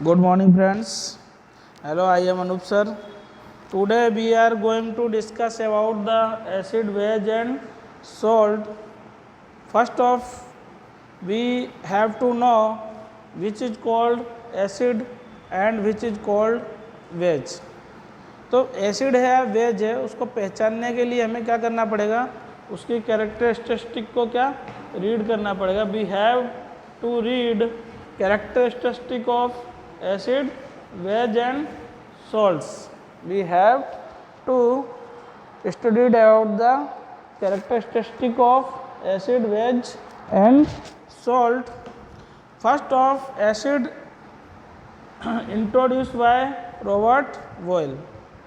Good morning, friends. Hello, I am Anup sir. Today we are going to discuss about the acid, base, and salt. First off, we have to know which is called acid and which is called base. तो acid है या beige है उसको पहचानने के लिए हमें क्या करना पड़ेगा, उसकी कैरेक्टरिस्टिक को क्या रीड करना पड़ेगा. We have to read characteristic of acid, base and salts. We have to study about the characteristic of acid, base and salt. First of acid introduced by Robert Boyle.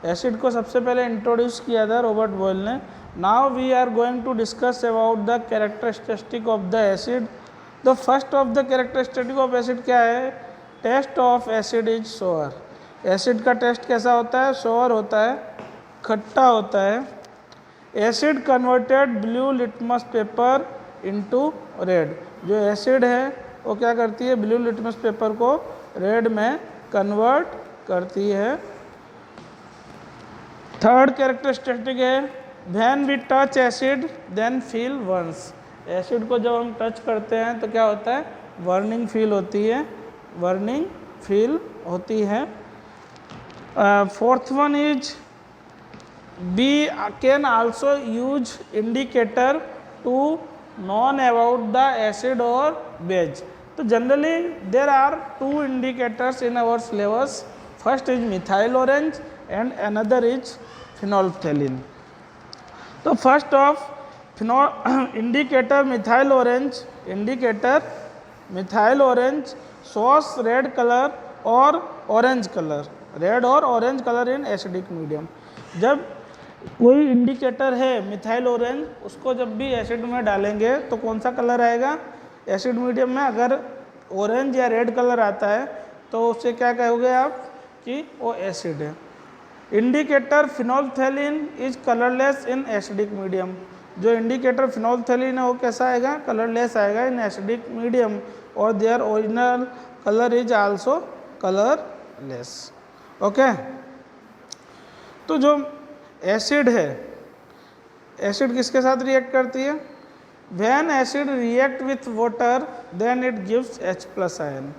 Acid को सबसे पहले introduce किया था Robert Boyle ने. Now we are going to discuss about the characteristic of the acid. The first of the characteristic of acid क्या है? Test of acid is sour. Acid का test कैसा होता है? सोअर होता है, खट्टा होता है. Acid converted blue litmus paper into red. जो एसिड है वो क्या करती है? ब्लू लिटमस पेपर को रेड में कन्वर्ट करती है. थर्ड कैरेक्टरिस्टिक है when we touch acid then feel burns. Acid को जब हम टच करते हैं तो क्या होता है? वर्निंग फील होती है, वर्निंग फील होती है. Fourth one is we can also use indicator to know about the acid और बेज. तो generally there are two indicators in our syllabus. First is methyl orange and another is phenolphthalein. तो first of indicator methyl orange, indicator methyl orange shows red colour और orange colour, red और orange colour in acidic medium. जब कोई indicator है methyl orange, उसको जब भी acid में डालेंगे तो कौन सा कलर आएगा? एसिड मीडियम में अगर ऑरेंज या रेड कलर आता है तो उससे क्या कहोगे आप कि वो एसिड है. Indicator phenolphthalein is colourless in acidic medium. जो इंडिकेटर फिनोल्फ्थेलिन है वो कैसा आएगा? कलरलेस आएगा इन एसिडिक मीडियम. और their original colour is also colourless. Okay. तो जो एसिड है, एसिड किसके साथ रिएक्ट करती है? When acid react with water then it gives H+ ion.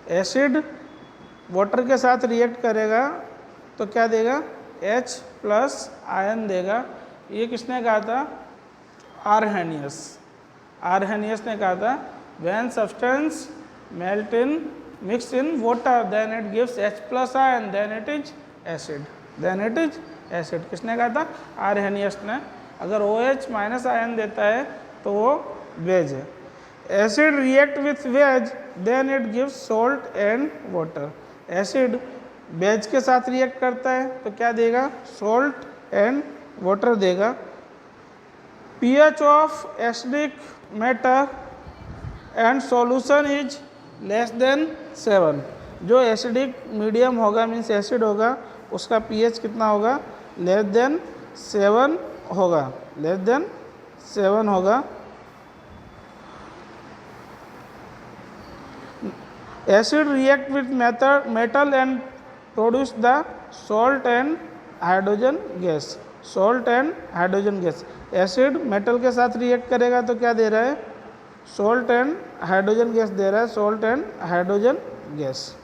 Acid water के साथ रिएक्ट करेगा तो क्या देगा? H+ आयन देगा. ये किसने कहा था? आरहेनियस. आरहेनियस ने कहा था when substance melt in mix in water then it gives H+ ion then it is acid, then it is acid. किसने कहा था? आरहेनियस ने. अगर OH- आयन देता है तो वो बेज है. Acid react with base then it gives salt and water. Acid base के साथ रिएक्ट करता है तो क्या देगा? सॉल्ट एंड वाटर देगा. pH of acidic matter and solution is less than 7. जो एसिडिक मीडियम होगा मीन्स एसिड होगा, उसका pH कितना होगा? लेस देन 7 होगा, लेस देन 7 होगा. Acid react with metal and produce the salt and hydrogen gas, salt and hydrogen gas. Acid metal के साथ रिएक्ट करेगा तो क्या दे रहा है? सॉल्ट एंड हाइड्रोजन गैस दे रहा है, salt and hydrogen gas.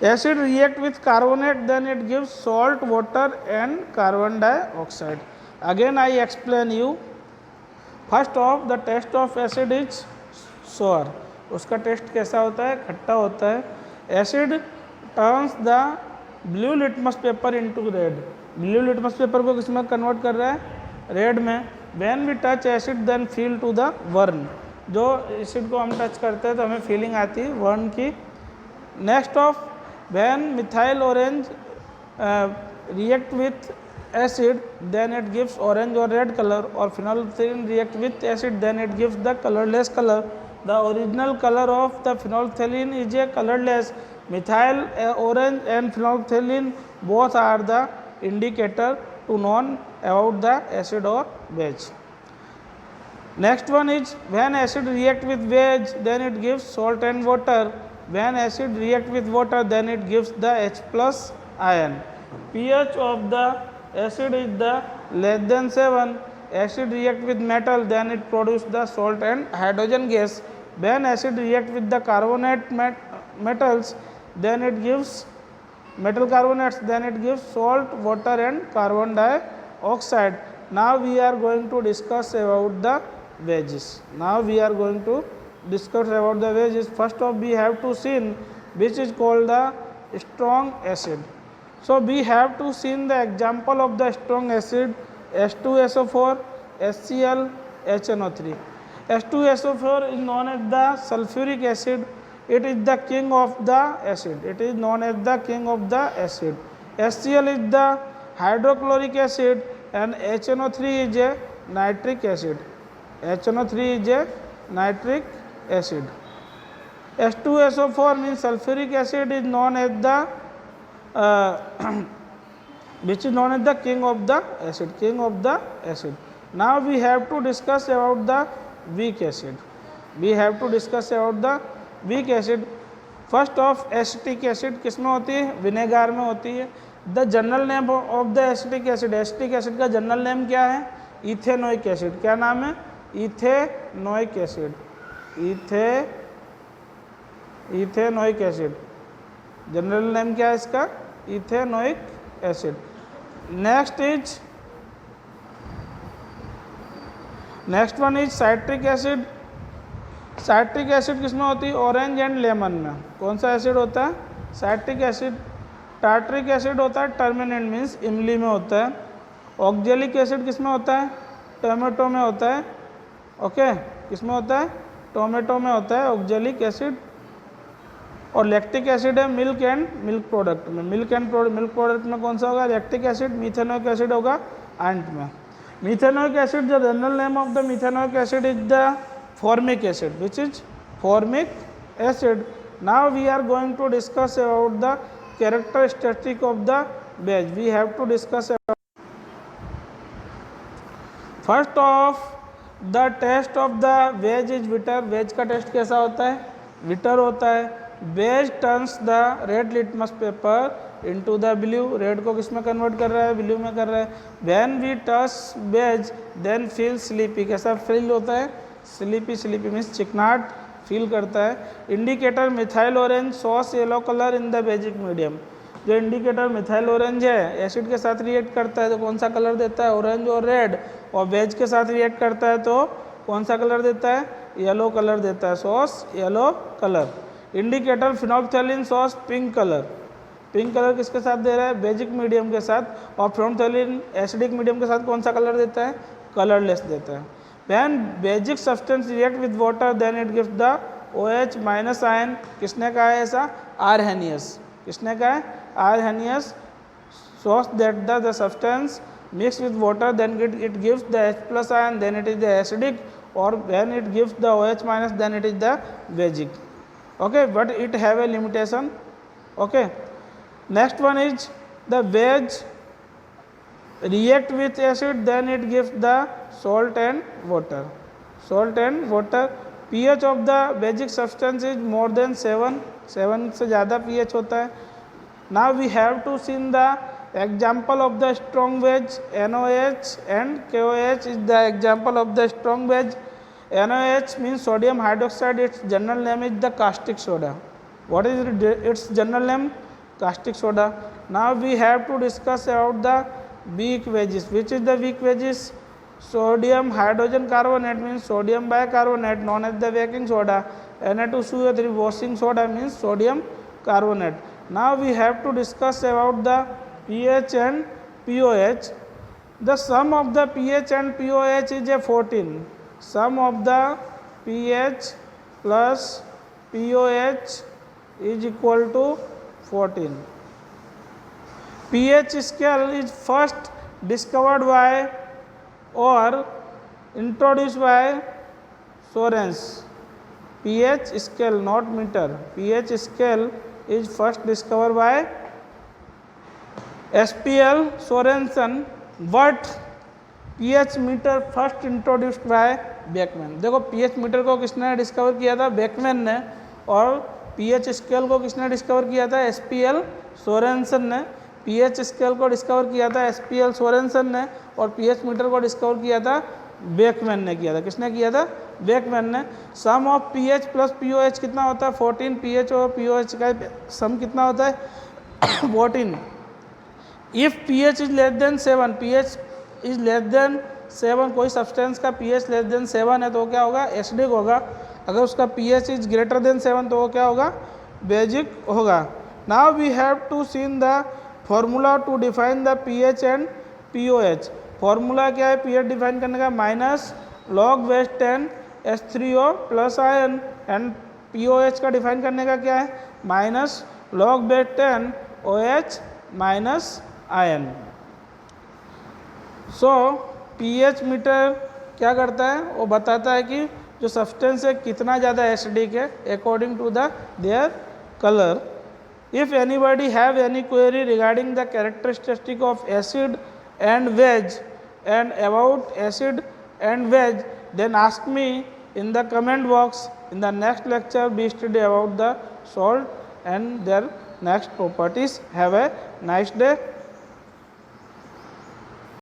Acid react with carbonate then it gives salt, water and carbon dioxide. Again I explain you. First of the test of acid is sour. उसका test कैसा होता है? खट्टा होता है. Acid turns the blue litmus paper into red. Blue litmus paper को किस में कन्वर्ट कर रहा है? रेड में. When we touch acid then feel to the burn. जो एसिड को हम टच करते हैं तो हमें फीलिंग आती है वर्न की. Next of when methyl orange react with acid then it gives orange और रेड कलर. और phenolphthalein react with acid then it gives the colourless colour. The original color of the phenolphthalein is a colorless. Methyl orange and phenolphthalein both are the indicator to know about the acid or base. Next one is when acid react with base, then it gives salt and water. When acid react with water, then it gives the H plus ion. pH of the acid is the less than 7. Acid react with metal, then it produce the salt and hydrogen gas. When acid react with the carbonate metals, then it gives metal carbonates, then it gives salt, water and carbon dioxide. Now we are going to discuss about the bases. First off, we have to see which is called the strong acid. So we have to see the example of the strong acid: H2SO4, HCl, HNO3. H2SO4 is known as the sulfuric acid. It is the king of the acid. HCl is the hydrochloric acid and HNO3 is a nitric acid. H2SO4 means sulfuric acid is known as the which is known as the king of the acid. Now we have to discuss about the weak acid. First of acetic acid किस में होती है? Vinegar में होती है. The general name of the acetic acid का general name क्या है? Ethanoic acid. क्या नाम है? Ethanoic acid. जनरल नेम क्या है इसका? Ethanoic acid. Next one is citric acid. Citric acid किस में होती है? ऑरेंज एंड लेमन में. कौन सा एसिड होता है? Citric acid. टार्ट्रिक एसिड होता है टर्मिनेंट मीन्स इमली में होता है. ऑक्जेलिक एसिड किस में होता है? टोमेटो में होता है. ओके, किस में होता है? टोमेटो में होता है ऑक्जेलिक एसिड. और लैक्टिक एसिड है मिल्क एंड मिल्क प्रोडक्ट में. मिल्क प्रोडक्ट में कौन सा होगा? Lactic acid. मिथेनोइक एसिड होगा एंट में. Methanoic acid, the general name of the methanoic acid is the formic acid, which is formic acid. Now we are going to discuss about the characteristic of the base. We have to discuss about first of the test of the base is bitter. base का test कैसा होता है? bitter होता है. base turns the red litmus paper into the blue. red को किस में convert कर रहा है? blue में कर रहा है. when we touch base then feel sleepy. कैसा फील होता है? स्लीपी मीन्स चिकनाट फील करता है. Indicator methyl orange sauce yellow colour in the basic medium. जो इंडिकेटर मिथाइल ऑरेंज है एसिड के साथ रिएक्ट करता है तो कौन सा कलर देता है? ऑरेंज और रेड. और बेज के साथ रिएक्ट करता है तो कौन सा कलर देता है? येलो कलर देता है. Shows yellow colour. Indicator phenolphthalein shows pink colour. Pink colour किसके साथ दे रहा है? बेसिक मीडियम के साथ. और फिनोल्फथेलिन एसिडिक मीडियम के साथ कौन सा कलर देता है? कलरलेस देता है. When basic substance react with water, then it gives the OH minus ion. किसने कहा है ऐसा? Arrhenius. किसने कहा है? Arrhenius shows that the substance mixed with water, then it gives the H plus ion, then it is the acidic, or when it gives the OH minus, then it is the basic. Okay, but it have a limitation. Okay. Next one is the base react with acid, then it gives the salt and water. pH of the basic substance is more than 7 से ज़्यादा pH होता है. Now we have to see the example of the strong base. NOH and KOH is the example of the strong base. NOH means sodium hydroxide. Its general name is the caustic soda. What is its general name? Caustic soda. Now we have to discuss about the weak bases. Which is the weak bases? Sodium hydrogen carbonate means sodium bicarbonate, known as the baking soda. Na2CO3 washing soda means sodium carbonate. Now we have to discuss about the pH and pOH. The sum of the pH and pOH is a 14. Sum of the pH plus pOH is equal to 14. pH scale is first discovered by or introduced by Sorensen. pH scale, not meter. pH scale is first discovered by SPL Sorensen, but pH meter first introduced by Beckmann. देखो pH meter को किसने discover किया था? Beckmann ने। और pH scale को किसने discover किया था? एसपीएल सोरेनसन ने। पीएच स्केल को डिस्कवर किया था एसपीएल सोरेनसन ने, और पीएच मीटर को डिस्कवर किया था बेकमैन ने किया था। किसने किया था? बेकमैन ने। सम ऑफ पीएच प्लस पीओएच कितना होता है? 14। पीएच और पीओएच का सम कितना होता है? 14। If pH is less than 7, pH is less than 7, कोई सब्सटेंस का पीएच लेस देन 7 है तो क्या होगा? एसिडिक होगा। अगर उसका पीएच इज ग्रेटर देन 7 तो वो क्या होगा? बेसिक होगा। Now we have to seen the formula to define the pH and pOH. Formula क्या है पीएच डिफाइन करने का? Minus log base 10 H3O plus ion. And pOH का डिफाइन करने का क्या है? Minus log base 10 OH minus ion. So pH meter क्या करता है? वो बताता है कि जो सब्सटेंस है कितना ज़्यादा एसिडिक है according to the their colour. If anybody have any query regarding the characteristic of acid and base and about acid and base, then ask me in the comment box. In the next lecture we study about the salt and their next properties. Have a nice day.